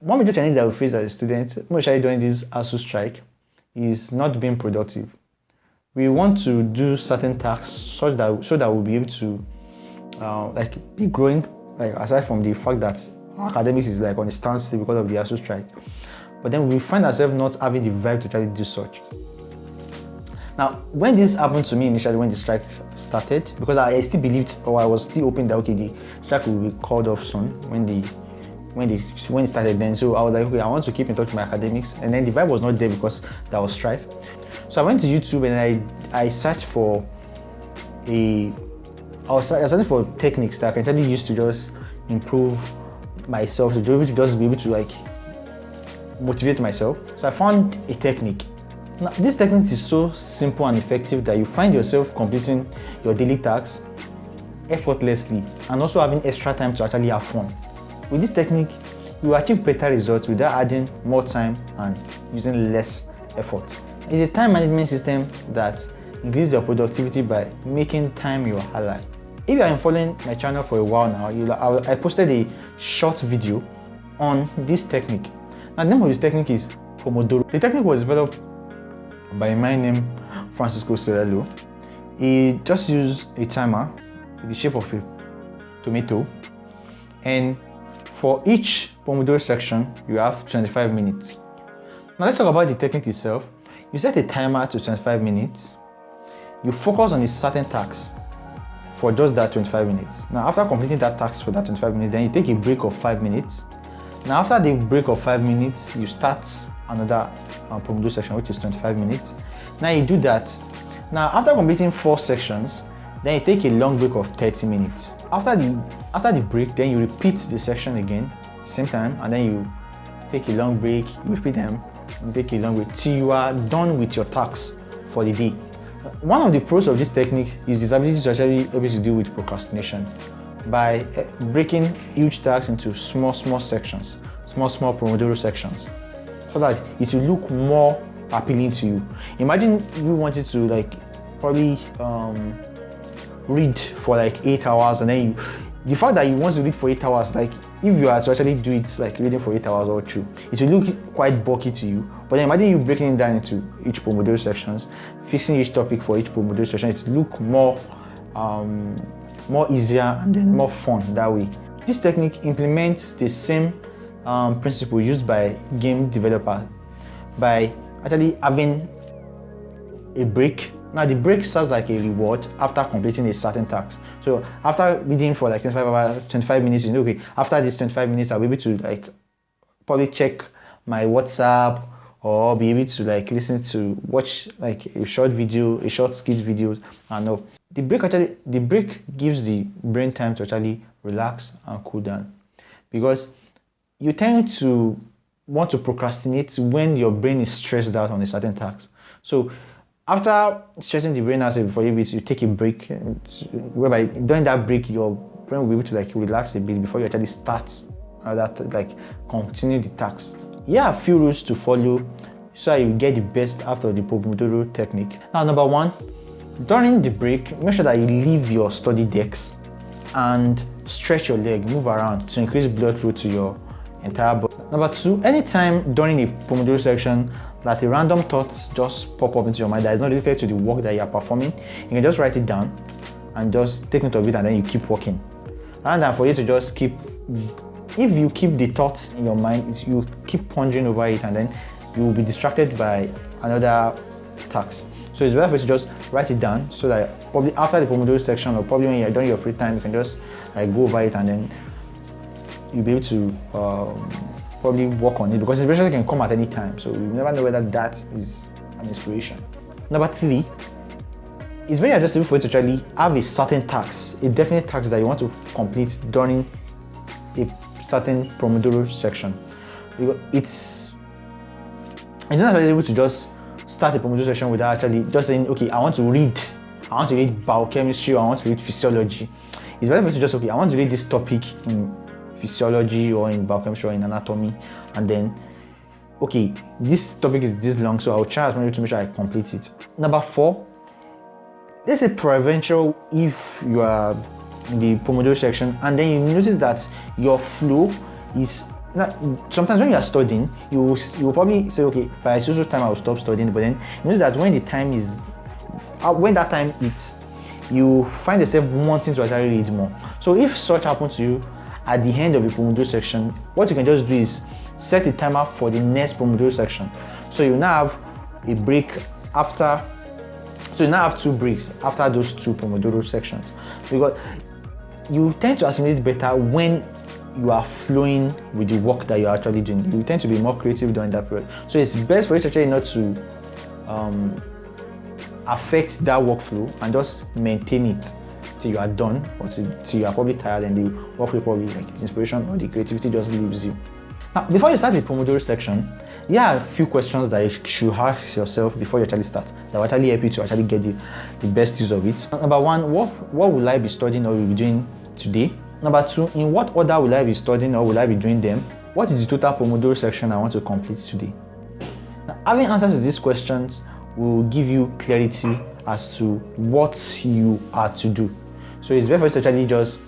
One major challenge that we face as a student, especially during this ASUU strike, is not being productive. We want to do certain tasks so that we'll be able to be growing, aside from the fact that our academics is on a standstill because of the ASUU strike. But then we find ourselves not having the vibe to try to do such. Now, when this happened to me initially, when the strike started, because I still believed, or I was still hoping that okay, the strike will be called off soon when it started then. So I was like, okay, I want to keep in touch with my academics, and then the vibe was not there because there was strike. So I went to YouTube and I searched for I was searching for techniques that I can actually use to just improve myself, to be able to motivate myself. So I found a technique. Now, this technique is so simple and effective that you find yourself completing your daily tasks effortlessly and also having extra time to actually have fun. With this technique, you will achieve better results without adding more time and using less effort. It's a time management system that increases your productivity by making time your ally. If you are following my channel for a while now, I posted a short video on this technique. Now, the name of this technique is Pomodoro. The technique was developed by a man named Francisco Cerello. He just used a timer in the shape of a tomato, and for each Pomodoro section, you have 25 minutes. Now let's talk about the technique itself. You set a timer to 25 minutes. You focus on a certain task for just that 25 minutes. Now after completing that task for that 25 minutes, then you take a break of 5 minutes. Now after the break of 5 minutes, you start another Pomodoro section, which is 25 minutes. Now you do that. Now after completing 4 sections, then you take a long break of 30 minutes. After the break, then you repeat the section again, same time, and then you take a long break, you repeat them, and take a long break till you are done with your tasks for the day. One of the pros of this technique is this ability to actually able to deal with procrastination by breaking huge tasks into small sections, small Pomodoro sections, so that it will look more appealing to you. Imagine you wanted to probably read for 8 hours, and then the fact that you want to read for 8 hours, if you are to actually do it reading for 8 hours or 2, it will look quite bulky to you. But then imagine you breaking it down into each Pomodoro sections, fixing each topic for each Pomodoro section. It will look more easier and then more fun that way. This technique implements the same principle used by game developers by actually having a break. Now the break serves like a reward after completing a certain task. So after reading for 25 minutes, you know, okay, after this 25 minutes, I'll be able to probably check my WhatsApp or be able to watch a short video, a short skit videos, and all. The break gives the brain time to actually relax and cool down, because you tend to want to procrastinate when your brain is stressed out on a certain task. So after stressing the brain out before you take a break, whereby during that break your brain will be able to relax a bit before you actually start continue the task. Here are a few rules to follow so that you get the best out of the Pomodoro technique. Now, number 1, during the break, make sure that you leave your study desk and stretch your leg, move around to increase blood flow to your entire body. Number 2, anytime during a Pomodoro section that a random thought just pop up into your mind that is not related to the work that you are performing, you can just write it down and just take note of it, and then you keep working. Rather than for you to just if you keep the thoughts in your mind, you keep pondering over it, and then you will be distracted by another task. So it's better for you to just write it down, so that probably after the Pomodoro section, or probably when you're done your free time, you can just go over it, and then you'll be able to probably work on it, because inspiration can come at any time, so you never know whether that is an inspiration. Number 3, it's very adjustable for you to actually have a certain task, a definite task that you want to complete during a certain Pomodoro section. It's not able to just start a Pomodoro section without actually just saying, okay, I want to read biochemistry, or I want to read physiology. It's better for you to just, okay, I want to read this topic in physiology or in biochemistry or in anatomy, and then, okay, this topic is this long, so I'll try as much to make sure I complete it. Number 4, let's say peradventure, if you are in the Pomodoro section and then you notice that your flow is Now, sometimes when you are studying, you will probably say, okay, by a certain time I will stop studying. But then you notice that when the time is, when that time hits, you find yourself wanting to actually read more. So if such happens to you at the end of the Pomodoro section, what you can just do is set a timer for the next Pomodoro section. So you now have a break after. So you now have 2 breaks after those 2 Pomodoro sections, because you tend to assimilate better when you are flowing with the work that you're actually doing. You tend to be more creative during that period. So it's best for you to actually not to affect that workflow and just maintain it till you are done, or till you are probably tired and the workflow probably, like, the inspiration or the creativity just leaves you. Now, before you start the Pomodoro section, here are a few questions that you should ask yourself before you actually start, that will actually help you to actually get the best use of it. Number 1, what will I be studying or will be doing today? Number 2, in what order will I be studying or will I be doing them? What is the total Pomodoro section I want to complete today? Now, having answers to these questions will give you clarity as to what you are to do. So it's better for you to actually just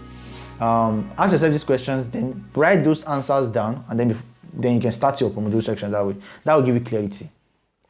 ask yourself these questions, then write those answers down, and then you can start your Pomodoro section that way. That will give you clarity.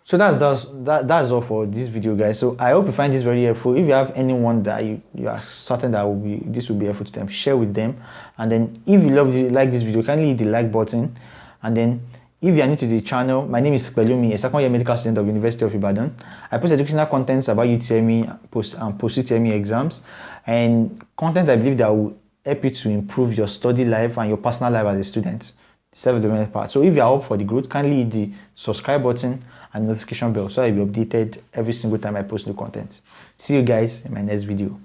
So that's all for this video, guys. So I hope you find this very helpful. If you have anyone that you are certain that this will be helpful to them, share with them. And then if you like this video, kindly hit the like button. And then if you are new to the channel, my name is Pelumi, a second year medical student of University of Ibadan. I post educational contents about UTME and post-UTME exams, and content I believe that will help you to improve your study life and your personal life as a student. Self-development part. So if you are up for the growth, kindly hit the subscribe button and notification bell so I'll be updated every single time I post new content. See you guys in my next video.